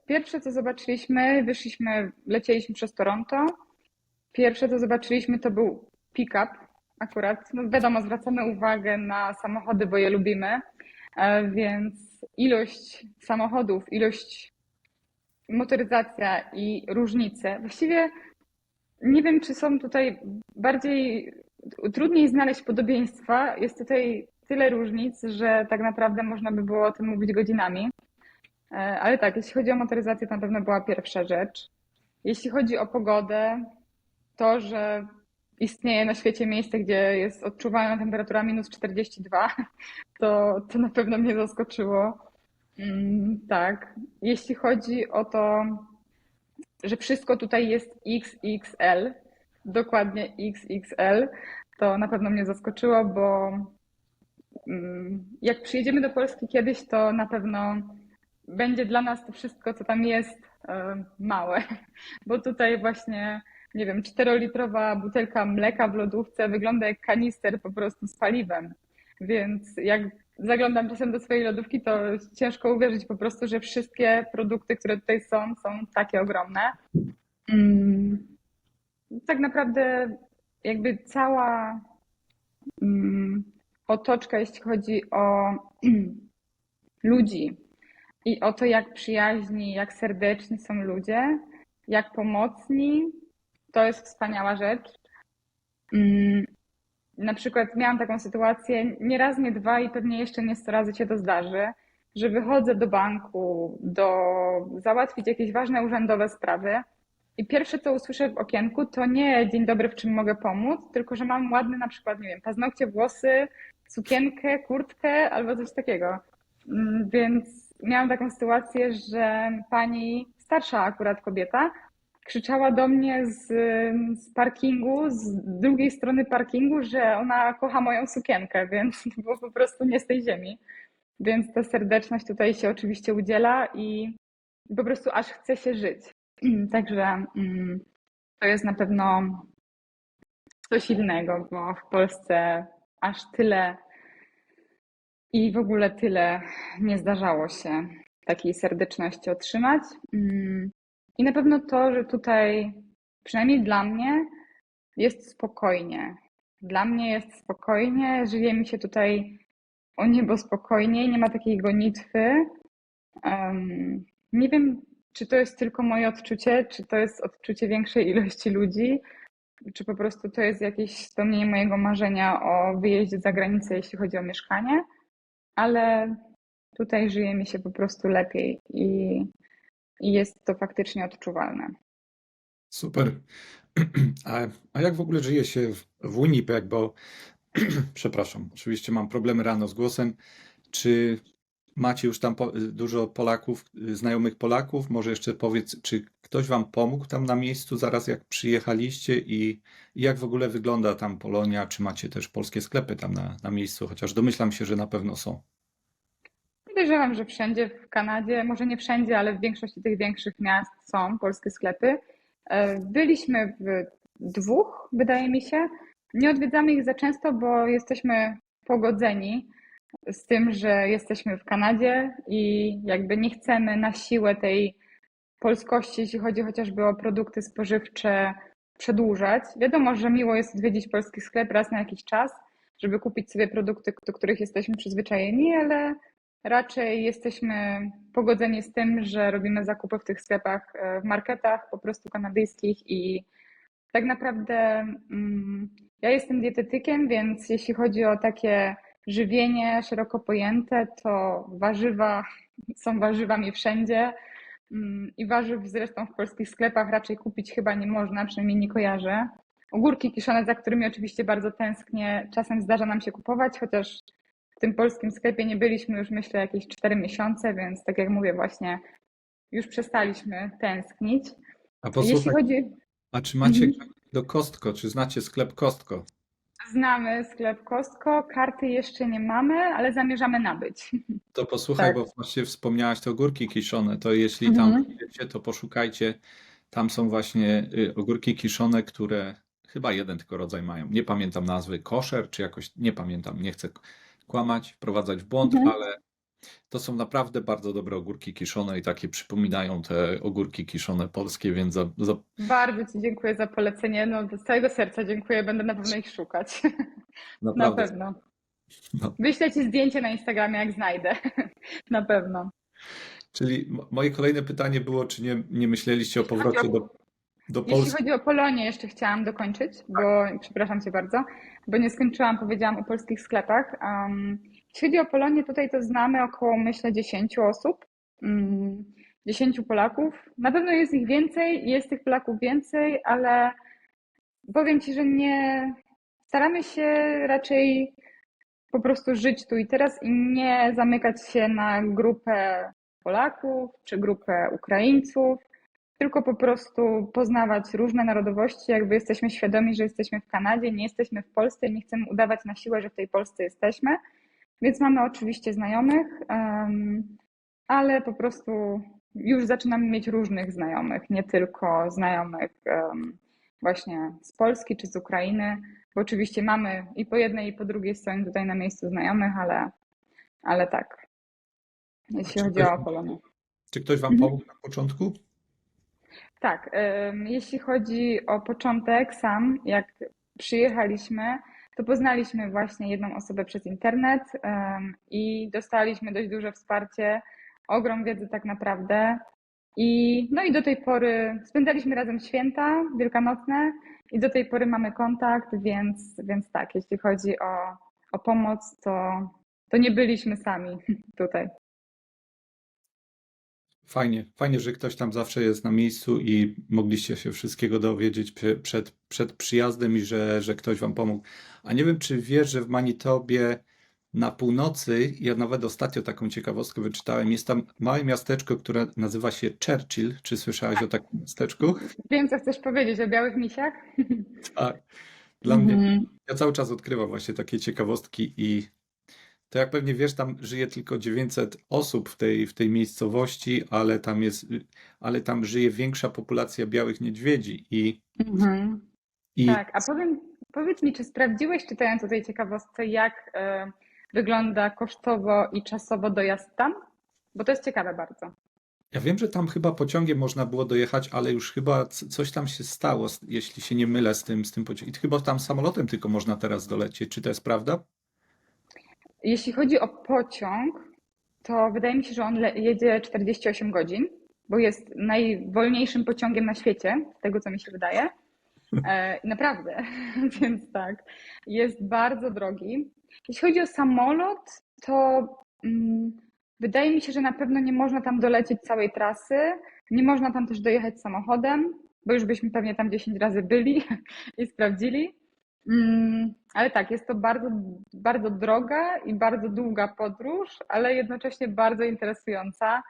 Pierwsze, co zobaczyliśmy, lecieliśmy przez Toronto. Pierwsze, co zobaczyliśmy, to był pick-up akurat. No wiadomo, zwracamy uwagę na samochody, bo je lubimy, więc ilość samochodów, ilość motoryzacja i różnice. Właściwie nie wiem, czy są tutaj bardziej trudniej znaleźć podobieństwa. Jest tutaj tyle różnic, że tak naprawdę można by było o tym mówić godzinami. Ale tak, jeśli chodzi o motoryzację, to na pewno była pierwsza rzecz. Jeśli chodzi o pogodę, to, że istnieje na świecie miejsce, gdzie jest odczuwalna temperatura -42, to na pewno mnie zaskoczyło. Tak. Jeśli chodzi o to, że wszystko tutaj jest XXL, dokładnie XXL, to na pewno mnie zaskoczyło, bo jak przyjedziemy do Polski kiedyś, to na pewno będzie dla nas to wszystko, co tam jest, małe, bo tutaj właśnie, nie wiem, 4-litrowa butelka mleka w lodówce wygląda jak kanister po prostu z paliwem, więc jak zaglądam czasem do swojej lodówki, to ciężko uwierzyć po prostu, że wszystkie produkty, które tutaj są takie ogromne. Mm, Tak naprawdę jakby cała otoczka, jeśli chodzi o ludzi i o to, jak przyjaźni, jak serdeczni są ludzie, jak pomocni, to jest wspaniała rzecz. Na przykład miałam taką sytuację, nie raz, nie dwa i pewnie jeszcze nie 100 razy się to zdarzy, że wychodzę do banku, załatwić jakieś ważne urzędowe sprawy i pierwsze, co usłyszę w okienku, to nie dzień dobry, w czym mogę pomóc, tylko że mam ładne na przykład, nie wiem, paznokcie, włosy, sukienkę, kurtkę albo coś takiego. Więc miałam taką sytuację, że pani, starsza akurat kobieta, krzyczała do mnie z parkingu, z drugiej strony parkingu, że ona kocha moją sukienkę, więc to było po prostu nie z tej ziemi. Więc ta serdeczność tutaj się oczywiście udziela i po prostu aż chce się żyć. Także to jest na pewno coś innego, bo w Polsce aż tyle i w ogóle tyle nie zdarzało się takiej serdeczności otrzymać. I na pewno to, że tutaj, przynajmniej dla mnie, jest spokojnie. Dla mnie jest spokojnie, żyje mi się tutaj o niebo spokojniej, nie ma takiej gonitwy. Nie wiem, czy to jest tylko moje odczucie, czy to jest odczucie większej ilości ludzi, czy po prostu to jest jakieś spełnienie mojego marzenia o wyjeździe za granicę, jeśli chodzi o mieszkanie, ale tutaj żyje mi się po prostu lepiej i jest to faktycznie odczuwalne. Super. A jak w ogóle żyje się w Winnipeg, bo przepraszam, oczywiście mam problemy rano z głosem. Czy macie już tam dużo Polaków, znajomych Polaków? Może jeszcze powiedz, czy ktoś wam pomógł tam na miejscu zaraz jak przyjechaliście i jak w ogóle wygląda tam Polonia? Czy macie też polskie sklepy tam na miejscu? Chociaż domyślam się, że na pewno są. Podejrzewam, że wszędzie w Kanadzie, może nie wszędzie, ale w większości tych większych miast są polskie sklepy. Byliśmy w 2, wydaje mi się. Nie odwiedzamy ich za często, bo jesteśmy pogodzeni z tym, że jesteśmy w Kanadzie i jakby nie chcemy na siłę tej polskości, jeśli chodzi chociażby o produkty spożywcze, przedłużać. Wiadomo, że miło jest odwiedzić polski sklep raz na jakiś czas, żeby kupić sobie produkty, do których jesteśmy przyzwyczajeni, ale raczej jesteśmy pogodzeni z tym, że robimy zakupy w tych sklepach, w marketach po prostu kanadyjskich i tak naprawdę ja jestem dietetykiem, więc jeśli chodzi o takie żywienie szeroko pojęte, to warzywa są warzywami wszędzie i warzyw zresztą w polskich sklepach raczej kupić chyba nie można, przynajmniej nie kojarzę. Ogórki kiszone, za którymi oczywiście bardzo tęsknię, czasem zdarza nam się kupować, chociaż w tym polskim sklepie nie byliśmy już myślę jakieś 4 miesiące, więc tak jak mówię właśnie już przestaliśmy tęsknić. A Jeśli posłuchaj, chodzi... a czy macie do Costco? Czy znacie sklep Costco? Znamy sklep Costco, karty jeszcze nie mamy, ale zamierzamy nabyć. To posłuchaj, Tak. bo właśnie wspomniałaś te ogórki kiszone, to jeśli tam Mhm. wiecie, to poszukajcie. Tam są właśnie ogórki kiszone, które chyba jeden tylko rodzaj mają. Nie pamiętam nazwy, koszer czy jakoś, nie pamiętam, nie chcę kłamać, wprowadzać w błąd, Mhm. ale to są naprawdę bardzo dobre ogórki kiszone i takie przypominają te ogórki kiszone polskie, więc Bardzo Ci dziękuję za polecenie. No, z całego serca dziękuję, będę na pewno ich szukać. Na naprawdę. pewno. No. Wyślę Ci zdjęcie na Instagramie, jak znajdę. Na pewno. Czyli moje kolejne pytanie było, czy nie myśleliście o powrocie do Jeśli Polski. chodzi o Polonię, jeszcze chciałam dokończyć, bo przepraszam cię bardzo, bo nie skończyłam, powiedziałam o polskich sklepach. Jeśli chodzi o Polonię, tutaj to znamy około, myślę, 10 osób, 10 Polaków. Na pewno jest ich więcej, jest tych Polaków więcej, ale powiem ci, że nie staramy się raczej po prostu żyć tu i teraz i nie zamykać się na grupę Polaków czy grupę Ukraińców, tylko po prostu poznawać różne narodowości, jakby jesteśmy świadomi, że jesteśmy w Kanadzie, nie jesteśmy w Polsce i nie chcemy udawać na siłę, że w tej Polsce jesteśmy. Więc mamy oczywiście znajomych, ale po prostu już zaczynamy mieć różnych znajomych, nie tylko znajomych właśnie z Polski czy z Ukrainy, bo oczywiście mamy i po jednej, i po drugiej stronie tutaj na miejscu znajomych, ale tak, A jeśli czy chodzi ktoś, o Polonię. czy ktoś wam Mhm. pomógł na początku? Tak, jeśli chodzi o początek sam, jak przyjechaliśmy, to poznaliśmy właśnie jedną osobę przez internet i dostaliśmy dość duże wsparcie, ogrom wiedzy tak naprawdę. No i do tej pory spędzaliśmy razem święta wielkanocne i do tej pory mamy kontakt, więc tak, jeśli chodzi o pomoc, to nie byliśmy sami tutaj. Fajnie, fajnie, że ktoś tam zawsze jest na miejscu i mogliście się wszystkiego dowiedzieć przed przyjazdem i że ktoś wam pomógł. A nie wiem, czy wiesz, że w Manitobie na północy, ja nawet ostatnio taką ciekawostkę wyczytałem, jest tam małe miasteczko, które nazywa się Churchill. Czy słyszałeś o takim miasteczku? Wiem, co chcesz powiedzieć o białych misiach? Tak. Dla mnie, Mhm. ja cały czas odkrywam właśnie takie ciekawostki i to jak pewnie wiesz, tam żyje tylko 900 osób w tej miejscowości, ale tam żyje większa populacja białych niedźwiedzi Mhm. i Tak, a powiedz mi, czy sprawdziłeś, czytając o tej ciekawostce, jak wygląda kosztowo i czasowo dojazd tam? Bo to jest ciekawe bardzo. ja wiem, że tam chyba pociągiem można było dojechać, ale już chyba coś tam się stało, jeśli się nie mylę z tym pociągiem. I chyba tam samolotem tylko można teraz dolecieć. Czy to jest prawda? Jeśli chodzi o pociąg, to wydaje mi się, że on jedzie 48 godzin, bo jest najwolniejszym pociągiem na świecie, z tego co mi się wydaje. Naprawdę, więc tak, jest bardzo drogi. Jeśli chodzi o samolot, to wydaje mi się, że na pewno nie można tam dolecieć całej trasy, nie można tam też dojechać samochodem, bo już byśmy pewnie tam 10 razy byli i sprawdzili. Ale tak, jest to bardzo, bardzo droga i bardzo długa podróż, ale jednocześnie bardzo interesująca.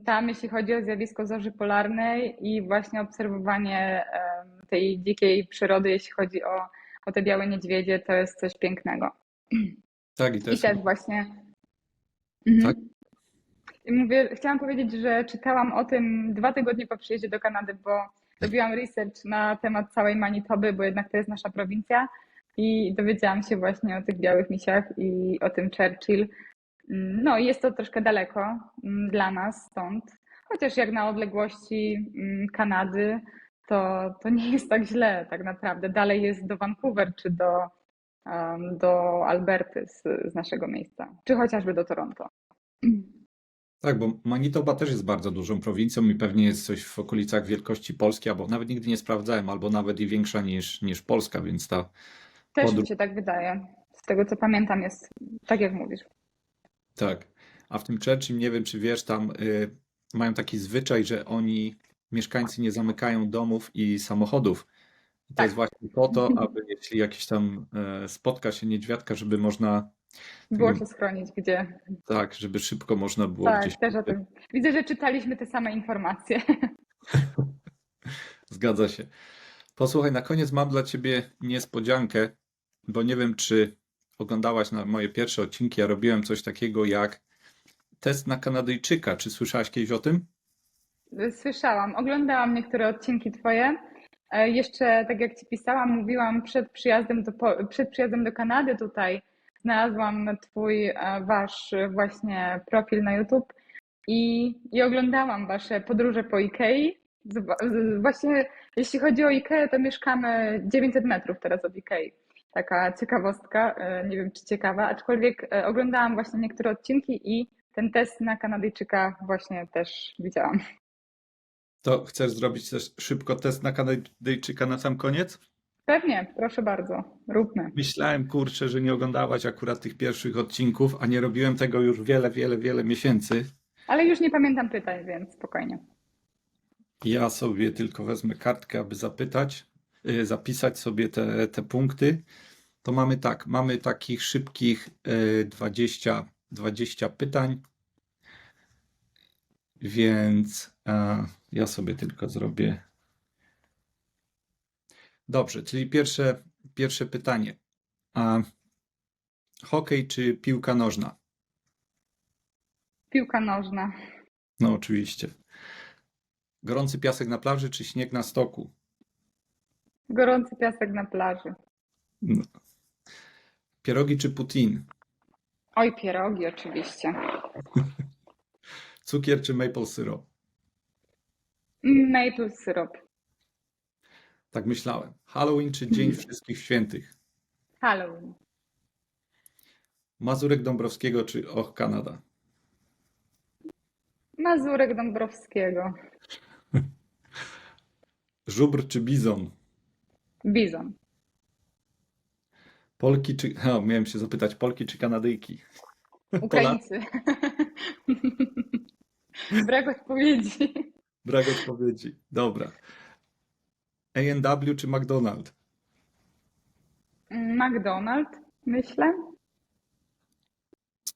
Tam, jeśli chodzi o zjawisko zorzy polarnej i właśnie obserwowanie tej dzikiej przyrody, jeśli chodzi o te białe niedźwiedzie, to jest coś pięknego. Tak, i to I jest też właśnie. tak. Mhm. I mówię, chciałam powiedzieć, że czytałam o tym 2 tygodnie po przyjeździe do Kanady, bo robiłam research na temat całej Manitoby, bo jednak to jest nasza prowincja i dowiedziałam się właśnie o tych białych misiach i o tym Churchill. No i jest to troszkę daleko dla nas stąd, chociaż jak na odległości Kanady, to nie jest tak źle tak naprawdę. Dalej jest do Vancouver czy do Alberty z naszego miejsca, czy chociażby do Toronto. Tak, bo Manitoba też jest bardzo dużą prowincją i pewnie jest coś w okolicach wielkości Polski, albo nawet nigdy nie sprawdzałem, albo nawet i większa niż Polska, więc ta Też mi podróż, się tak wydaje. Z tego co pamiętam jest tak jak mówisz. tak. A w tym Churchill, nie wiem czy wiesz, tam mają taki zwyczaj, że mieszkańcy nie zamykają domów i samochodów. I to jest Tak, właśnie po to, aby jeśli jakiś tam spotka się niedźwiadka, żeby można było tego, się schronić gdzie. tak, żeby szybko można było gdzieś. Tak, też o tym. Widzę, że czytaliśmy te same informacje. Zgadza się. Posłuchaj, na koniec mam dla ciebie niespodziankę, bo nie wiem, czy oglądałaś na moje pierwsze odcinki. Ja robiłem coś takiego jak test na Kanadyjczyka. Czy słyszałaś kiedyś o tym? Słyszałam, oglądałam niektóre odcinki twoje. Jeszcze, tak jak ci pisałam, mówiłam przed przyjazdem do Kanady tutaj, znalazłam wasz właśnie profil na YouTube i oglądałam wasze podróże po Ikei. Właśnie jeśli chodzi o Ikeę, to mieszkamy 900 metrów teraz od Ikei. Taka ciekawostka, nie wiem czy ciekawa, aczkolwiek oglądałam właśnie niektóre odcinki i ten test na Kanadyjczyka właśnie też widziałam. To chcesz zrobić też szybko test na Kanadyjczyka na sam koniec? Pewnie, proszę bardzo, róbmy. Myślałem, kurczę, że nie oglądałaś akurat tych pierwszych odcinków, a nie robiłem tego już wiele miesięcy. Ale już nie pamiętam pytań, więc spokojnie. Ja sobie tylko wezmę kartkę, aby zapisać sobie te punkty. To mamy tak, mamy takich szybkich 20 pytań, więc ja sobie tylko zrobię. Dobrze, czyli pierwsze pytanie. Hokej czy piłka nożna? Piłka nożna. No oczywiście. Gorący piasek na plaży czy śnieg na stoku? Gorący piasek na plaży. No. Pierogi czy putin? Oj, pierogi oczywiście. Cukier czy maple syrup? Maple syrup. Tak myślałem. Halloween czy Dzień Wszystkich Świętych? Halloween. Mazurek Dąbrowskiego czy Och Kanada? Mazurek Dąbrowskiego. Żubr czy bizon? Bizon. Polki czy... miałem się zapytać, Polki czy Kanadyjki? Ukraińcy. Brak odpowiedzi. Brak odpowiedzi. Dobra. A&W czy McDonald? McDonald, myślę.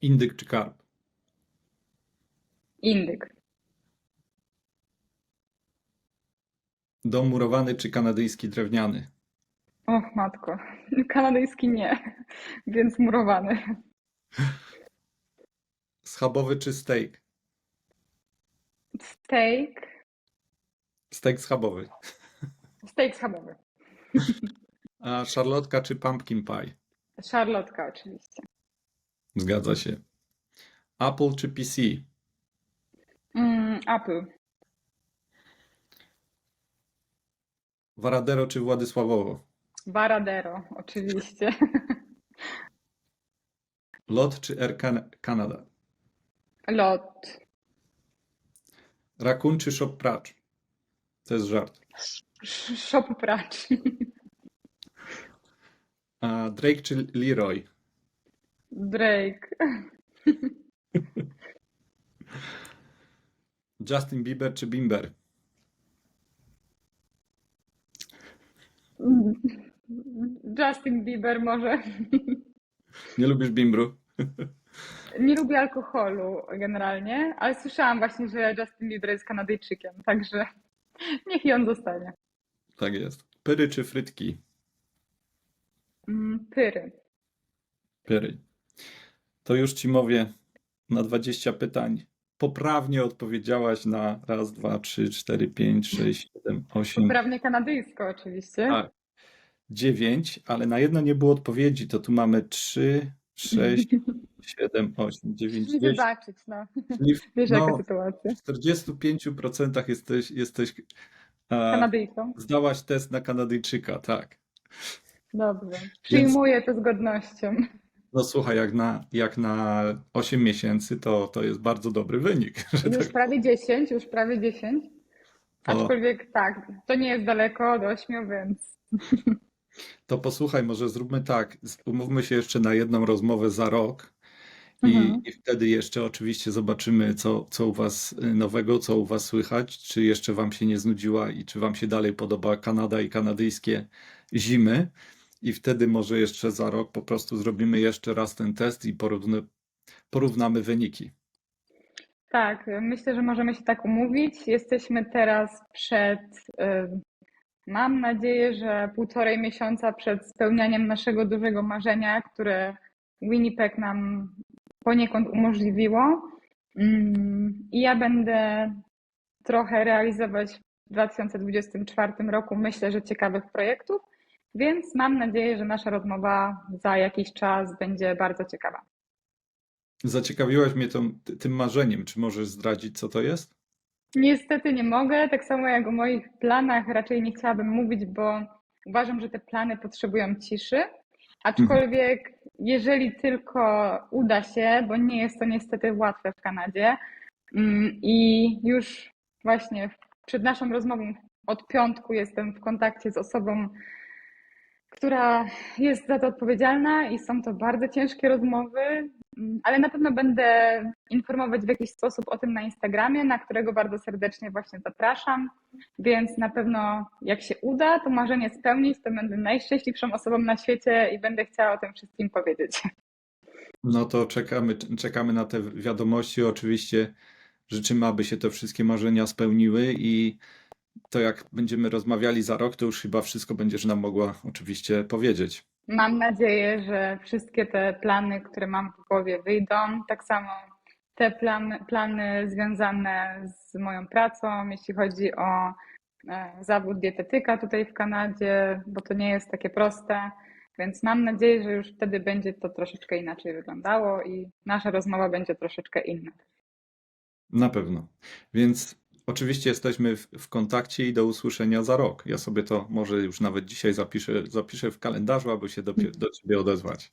Indyk czy karp? Indyk. Dom murowany czy kanadyjski drewniany? Och, matko. Kanadyjski nie, więc murowany. Schabowy czy steak? Steak. Steak schabowy. Steak schabowy. A szarlotka czy pumpkin pie? Szarlotka oczywiście. Zgadza się. Apple czy PC? Apple. Varadero czy Władysławowo? Varadero oczywiście. Lot czy Air Canada? Lot. Rakun czy Shop Pracz? To jest żart. Shop pracz. A Drake czy Leroy? Drake. Justin Bieber czy Bimber? Justin Bieber może. Nie lubisz Bimbru? Nie lubię alkoholu generalnie, ale słyszałam właśnie, że Justin Bieber jest Kanadyjczykiem, także niech i on zostanie. Tak jest. Pyry czy frytki? Pyry. Pyry. To już ci mówię na 20 pytań. Poprawnie odpowiedziałaś na raz, dwa, trzy, cztery, pięć, sześć, siedem, osiem. Poprawnie kanadyjsko oczywiście. Tak. 9, ale na jedno nie było odpowiedzi. To tu mamy 3, 6, 7, 8, 9, Muszę 10. zobaczyć, no. Czyli Wiesz, jaka sytuacja. w 45% jesteś Kanadyjką. zdałaś test na Kanadyjczyka, tak. Dobrze. Przyjmuję to z godnością. No słuchaj, jak na 8 miesięcy, to jest bardzo dobry wynik. Że Już tak, prawie 10, już prawie 10. to, Aczkolwiek tak, to nie jest daleko od 8, więc to posłuchaj, może zróbmy tak. Umówmy się jeszcze na jedną rozmowę za rok i wtedy jeszcze oczywiście zobaczymy, co u was nowego, co u was słychać, czy jeszcze wam się nie znudziła i czy wam się dalej podoba Kanada i kanadyjskie zimy. I wtedy może jeszcze za rok po prostu zrobimy jeszcze raz ten test i porównamy wyniki. tak, myślę, że możemy się tak umówić. Jesteśmy teraz mam nadzieję, że 1,5 miesiąca przed spełnianiem naszego dużego marzenia, które Winnipeg nam poniekąd umożliwiło. I ja będę trochę realizować w 2024 roku, myślę, że ciekawych projektów, więc mam nadzieję, że nasza rozmowa za jakiś czas będzie bardzo ciekawa. Zaciekawiłaś mnie tym marzeniem. Czy możesz zdradzić, co to jest? Niestety nie mogę, tak samo jak o moich planach raczej nie chciałabym mówić, bo uważam, że te plany potrzebują ciszy. Aczkolwiek, jeżeli tylko uda się, bo nie jest to niestety łatwe w Kanadzie, i już właśnie w przed naszą rozmową od piątku jestem w kontakcie z osobą, która jest za to odpowiedzialna i są to bardzo ciężkie rozmowy, ale na pewno będę informować w jakiś sposób o tym na Instagramie, na którego bardzo serdecznie właśnie zapraszam, więc na pewno jak się uda to marzenie spełnić, to będę najszczęśliwszą osobą na świecie i będę chciała o tym wszystkim powiedzieć. No to czekamy na te wiadomości. Oczywiście życzymy, aby się te wszystkie marzenia spełniły i to jak będziemy rozmawiali za rok, to już chyba wszystko będziesz nam mogła oczywiście powiedzieć. Mam nadzieję, że wszystkie te plany, które mam w głowie, wyjdą. Tak samo te plany związane z moją pracą, jeśli chodzi o zawód dietetyka tutaj w Kanadzie, bo to nie jest takie proste. Więc mam nadzieję, że już wtedy będzie to troszeczkę inaczej wyglądało i nasza rozmowa będzie troszeczkę inna. Na pewno. Więc oczywiście jesteśmy w kontakcie i do usłyszenia za rok. Ja sobie to może już nawet dzisiaj zapiszę w kalendarzu, aby się do ciebie odezwać.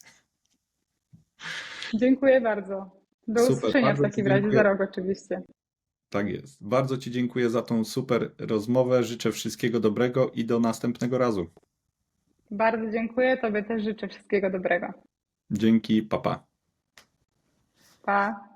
Dziękuję bardzo. Do Super, usłyszenia w bardzo ci takim razie za dziękuję. rok oczywiście. Tak jest. Bardzo ci dziękuję za tą super rozmowę. Życzę wszystkiego dobrego i do następnego razu. Bardzo dziękuję. Tobie też życzę wszystkiego dobrego. Dzięki, papa. Pa.